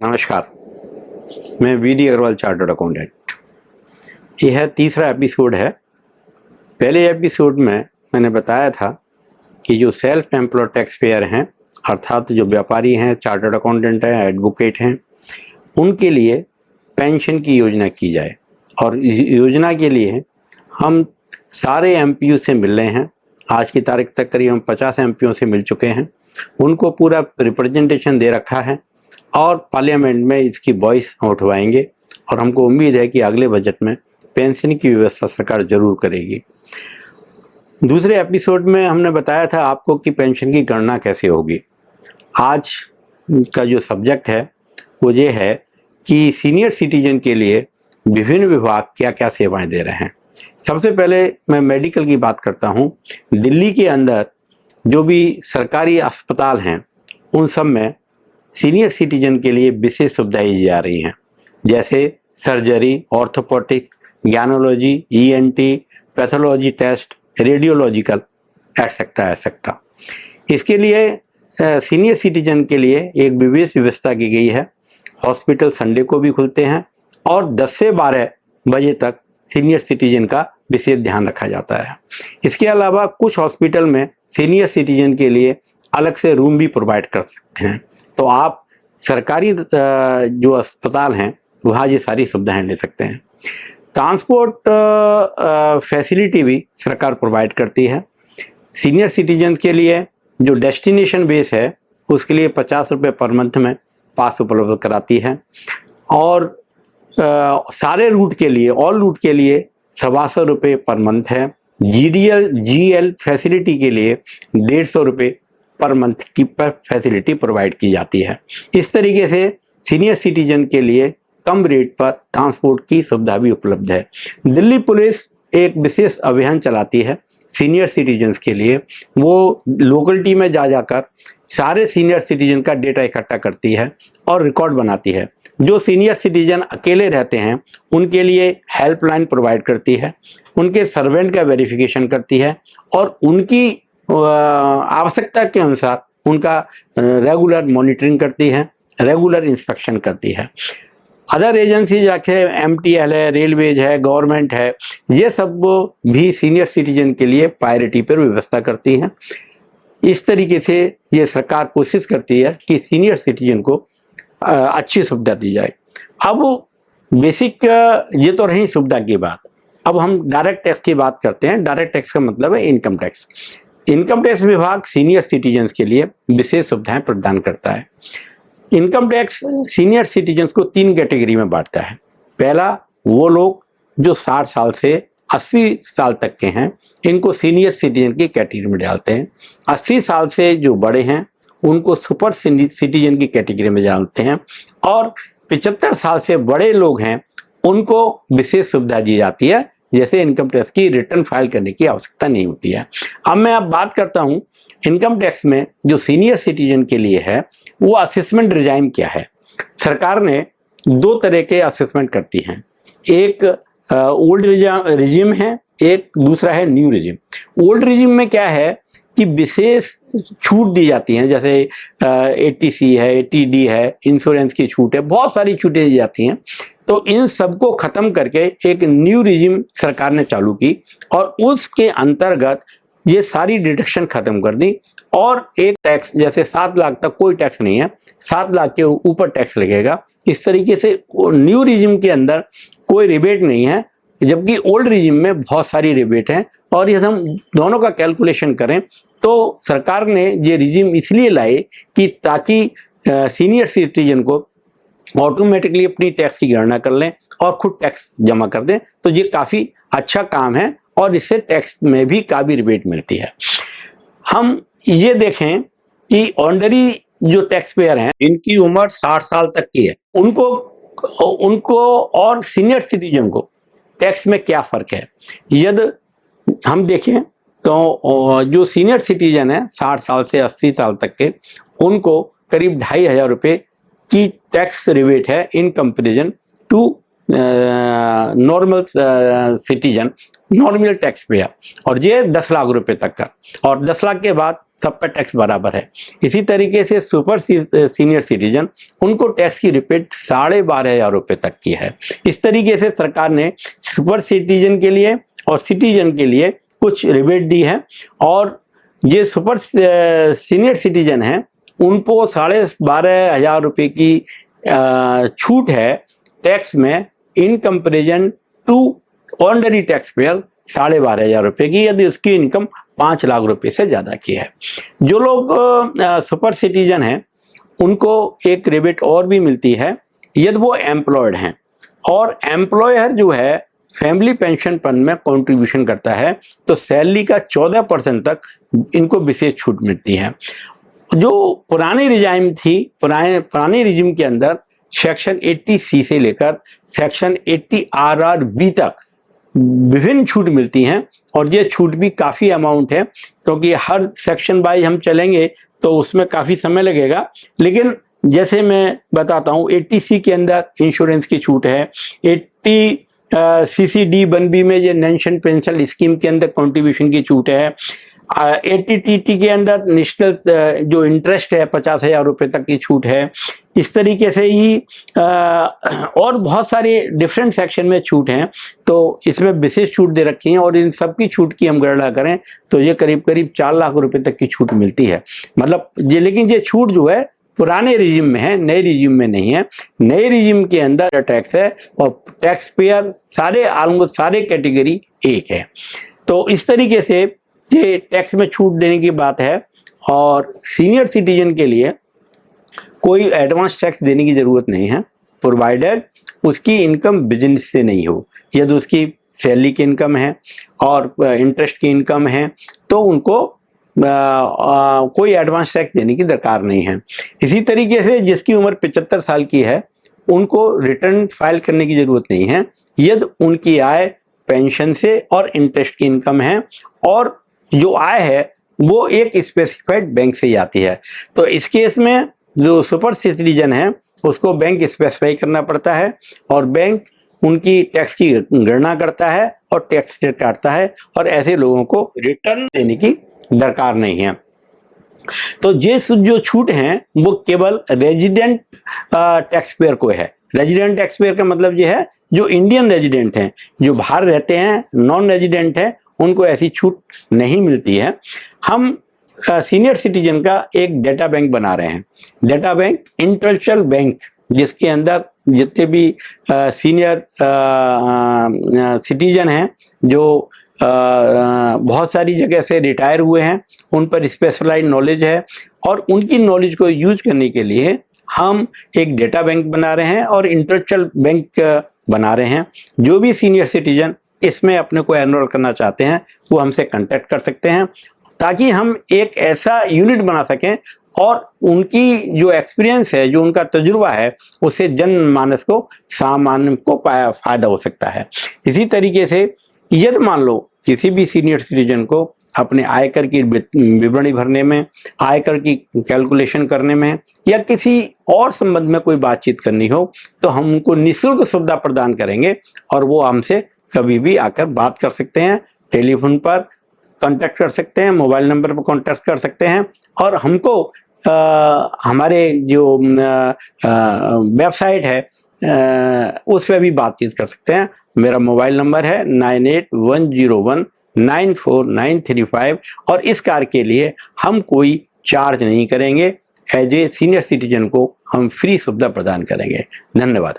नमस्कार, मैं VD Agarwal chartered accountant. यह तीसरा एपिसोड है। पहले एपिसोड में मैंने बताया था कि जो सेल्फ एम्प्लॉयड टैक्स पेयर हैं, अर्थात जो व्यापारी हैं, चार्टर्ड अकाउंटेंट हैं, एडवोकेट हैं, उनके लिए पेंशन की योजना की जाए। और इस योजना के लिए हम सारे एमपीयू से मिल रहे हैं। आज की तारीख तक करीब हम 50 एमपीओ से मिल चुके हैं। उनको पूरा रिप्रेजेंटेशन दे रखा है और पार्लियामेंट में इसकी वॉइस उठवाएंगे और हमको उम्मीद है कि अगले बजट में पेंशन की व्यवस्था सरकार जरूर करेगी। दूसरे एपिसोड में हमने बताया था आपको कि पेंशन की गणना कैसे होगी। आज का जो सब्जेक्ट है वो ये है कि सीनियर सिटीजन के लिए विभिन्न विभाग क्या क्या सेवाएं दे रहे हैं। सबसे पहले मैं मेडिकल की बात करता हूं। दिल्ली के अंदर जो भी सरकारी अस्पताल हैं उन सब में सीनियर सिटीजन के लिए विशेष सुविधाएं दी जा रही हैं, जैसे surgery, orthopaedics, gynaecology, ENT, pathology test, radiological etcetera. इसके लिए सीनियर सिटीजन के लिए एक विशेष व्यवस्था की गई है। हॉस्पिटल संडे को भी खुलते हैं और 10 से 12 बजे तक सीनियर सिटीजन का विशेष ध्यान रखा जाता है। इसके अलावा कुछ हॉस्पिटल में सीनियर सिटीजन के लिए अलग से रूम भी प्रोवाइड कर सकते हैं। तो आप सरकारी जो अस्पताल हैं वहाँ ये सारी सुविधाएं ले सकते हैं। ट्रांसपोर्ट फैसिलिटी भी सरकार प्रोवाइड करती है। सीनियर सिटीजन के लिए जो डेस्टिनेशन बेस है उसके लिए 50 रुपये पर मंथ में पास उपलब्ध कराती है और सारे रूट के लिए, ऑल रूट के लिए 125 रुपये पर मंथ है। जीएल फैसिलिटी के लिए 150 रुपये पर मंथ की फैसिलिटी प्रोवाइड की जाती है। इस तरीके से सीनियर सिटीजन के लिए कम रेट पर ट्रांसपोर्ट की सुविधा भी उपलब्ध है। दिल्ली पुलिस एक विशेष अभियान चलाती है सीनियर सिटीजन्स के लिए। वो लोकलिटी में जाकर सारे सीनियर सिटीजन का डेटा इकट्ठा करती है और रिकॉर्ड बनाती है। जो सीनियर सिटीजन अकेले रहते हैं उनके लिए हेल्पलाइन प्रोवाइड करती है, उनके सर्वेंट का वेरिफिकेशन करती है और उनकी आवश्यकता के अनुसार उनका रेगुलर मॉनिटरिंग करती है, रेगुलर इंस्पेक्शन करती है। अदर एजेंसी जैसे एमटीएल है, रेलवेज है, गवर्नमेंट है, ये सब भी सीनियर सिटीजन के लिए प्रायोरिटी पर व्यवस्था करती हैं। इस तरीके से ये सरकार कोशिश करती है कि सीनियर सिटीजन को अच्छी सुविधा दी जाए। अब बेसिक ये तो रही सुविधा की बात। अब हम डायरेक्ट टैक्स की बात करते हैं। डायरेक्ट टैक्स का मतलब है इनकम टैक्स। इनकम टैक्स विभाग सीनियर सिटीजन्स के लिए विशेष सुविधाएं प्रदान करता है। इनकम टैक्स सीनियर सिटीजन्स को 3 कैटेगरी में बांटता है। पहला, वो लोग जो 60 साल से 80 साल तक के हैं, इनको सीनियर सिटीजन की कैटेगरी में डालते हैं। 80 साल से जो बड़े हैं उनको सुपर सिटीजन की कैटेगरी में डालते हैं और 75 साल से बड़े लोग हैं उनको विशेष सुविधा दी जाती है, जैसे इनकम टैक्स की रिटर्न फाइल करने की आवश्यकता नहीं होती है। अब मैं बात करता हूं इनकम टैक्स में जो सीनियर सिटीजन के लिए है वो असेसमेंट रिजाइम क्या है। सरकार ने 2 तरह के असेसमेंट करती हैं। एक ओल्ड रिजिम है, एक दूसरा है न्यू रिजिम। ओल्ड रिजिम में क्या है कि विशेष छूट दी जाती हैं, जैसे एटीसी है, एटीडी है, इंश्योरेंस की छूट है, बहुत सारी छूटें दी जाती हैं। तो इन सबको खत्म करके एक न्यू रिजिम सरकार ने चालू की और उसके अंतर्गत ये सारी डिडक्शन खत्म कर दी और एक टैक्स, जैसे 7 लाख तक कोई टैक्स नहीं है, 7 लाख के ऊपर टैक्स लगेगा। इस तरीके से न्यू रिजिम के अंदर कोई रिबेट नहीं है, जबकि ओल्ड रिजिम में बहुत सारी रिबेट हैं। और यदि हम दोनों का कैलकुलेशन करें तो सरकार ने ये रिजिम इसलिए लाए कि ताकि सीनियर सिटीजन को ऑटोमेटिकली अपनी टैक्स की गणना कर लें और खुद टैक्स जमा कर दें। तो ये काफ़ी अच्छा काम है और इससे टैक्स में भी काफ़ी रिबेट मिलती है। हम ये देखें कि ऑर्डिनरी जो टैक्स पेयर हैं इनकी उम्र 60 साल तक की है, उनको और सीनियर सिटीजन को टैक्स में क्या फ़र्क है। यदि हम देखें तो जो सीनियर सिटीजन है 60 साल से 80 साल तक के, उनको करीब 2,500 रुपये की टैक्स रिबेट है in comparison to normal citizen, normal taxpayer. और ये 10 लाख रुपए तक का, और 10 लाख के बाद सब पे टैक्स बराबर है। इसी तरीके से सुपर सीनियर सिटीजन, उनको टैक्स की रिबेट 12,500 रुपये तक की है। इस तरीके से सरकार ने सुपर सिटीजन के लिए और सिटीजन के लिए कुछ रिबेट दी है, और ये सुपर सीनियर सिटीजन हैं उनको 12,500 रुपये की छूट है टैक्स में, in comparison to ordinary taxpayer 12,500 रुपये की, यदि उसकी इनकम 5 लाख रुपए से ज़्यादा की है। जो लोग सुपर सिटीजन हैं उनको एक रिबेट और भी मिलती है यदि वो एम्प्लॉयड हैं, और एम्प्लॉयर जो है फैमिली पेंशन फंड में कंट्रीब्यूशन करता है तो सैलरी का 14% तक इनको विशेष छूट मिलती है। जो पुरानी रिजाइम थी, पुरानी रिजिम के अंदर सेक्शन 80C से लेकर सेक्शन 80 RRB तक विभिन्न छूट मिलती हैं, और ये छूट भी काफ़ी अमाउंट है, क्योंकि हर सेक्शन वाइज हम चलेंगे तो उसमें काफ़ी समय लगेगा। लेकिन जैसे मैं बताता हूँ, 80C के अंदर इंश्योरेंस की छूट है, 80 CCD1B में ये नेशनल पेंशन स्कीम के अंदर कंट्रीब्यूशन की छूट है, 80TT के अंदर नेशनल जो इंटरेस्ट है 50,000 रुपये तक की छूट है। इस तरीके से ही और बहुत सारे डिफरेंट सेक्शन में छूट हैं, तो इसमें विशेष छूट दे रखी हैं, और इन सब की छूट की हम गणना करें तो ये करीब करीब 4 लाख रुपए तक की छूट मिलती है। मतलब ये, लेकिन ये छूट जो है पुराने रिजिम में है, नए रिजिम में नहीं है। नए रिजिम के अंदर टैक्स है और टैक्स पेयर सारे ऑलमोस्ट सारे कैटेगरी एक है। तो इस तरीके से ये टैक्स में छूट देने की बात है, और सीनियर सिटीजन के लिए कोई एडवांस टैक्स देने की ज़रूरत नहीं है, प्रोवाइडेड उसकी इनकम बिजनेस से नहीं हो। यदि उसकी सैलरी की इनकम है और इंटरेस्ट की इनकम है तो उनको कोई एडवांस टैक्स देने की दरकार नहीं है। इसी तरीके से जिसकी उम्र 75 साल की है उनको रिटर्न फाइल करने की ज़रूरत नहीं है, यदि उनकी आय पेंशन से और इंटरेस्ट की इनकम है, और जो आय है वो एक स्पेसिफाइड बैंक से ही आती है। तो इस केस में जो सुपर सिटीजन है उसको बैंक स्पेसिफाई करना पड़ता है, और बैंक उनकी टैक्स की गणना करता है और टैक्स काटता है, और ऐसे लोगों को रिटर्न देने की दरकार नहीं है। तो ये जो छूट हैं वो केवल रेजिडेंट टैक्स पेयर को है। रेजिडेंट टैक्स पेयर का मतलब ये है जो इंडियन रेजिडेंट हैं, जो बाहर रहते हैं, नॉन रेजिडेंट हैं, उनको ऐसी छूट नहीं मिलती है। हम सीनियर सिटीजन का एक डेटा बैंक बना रहे हैं, डेटा बैंक इंटेलेक्चुअल बैंक, जिसके अंदर जितने भी सीनियर सिटीजन हैं जो बहुत सारी जगह से रिटायर हुए हैं, उन पर स्पेशलाइज्ड नॉलेज है, और उनकी नॉलेज को यूज करने के लिए हम एक डेटा बैंक बना रहे हैं और इंटेलेक्चुअल बैंक बना रहे हैं। जो भी सीनियर सिटीजन इसमें अपने को एनरोल करना चाहते हैं वो हमसे कांटेक्ट कर सकते हैं, ताकि हम एक ऐसा यूनिट बना सकें और उनकी जो एक्सपीरियंस है, जो उनका तजुर्बा है, उससे जनमानस को, सामान्य को फायदा हो सकता है। इसी तरीके से यदि मान लो किसी भी सीनियर सिटीजन को अपने आयकर की विवरणी भरने में, आयकर की कैलकुलेशन करने में, या किसी और संबंध में कोई बातचीत करनी हो, तो हम उनको निःशुल्क सुविधा प्रदान करेंगे, और वो हमसे कभी भी आकर बात कर सकते हैं, टेलीफोन पर कांटेक्ट कर सकते हैं, मोबाइल नंबर पर कांटेक्ट कर सकते हैं, और हमको हमारे जो वेबसाइट है उस पर भी बातचीत कर सकते हैं। मेरा मोबाइल नंबर है 9810194935, और इस कार्य के लिए हम कोई चार्ज नहीं करेंगे। एज ए सीनियर सिटीजन को हम फ्री सुविधा प्रदान करेंगे। धन्यवाद।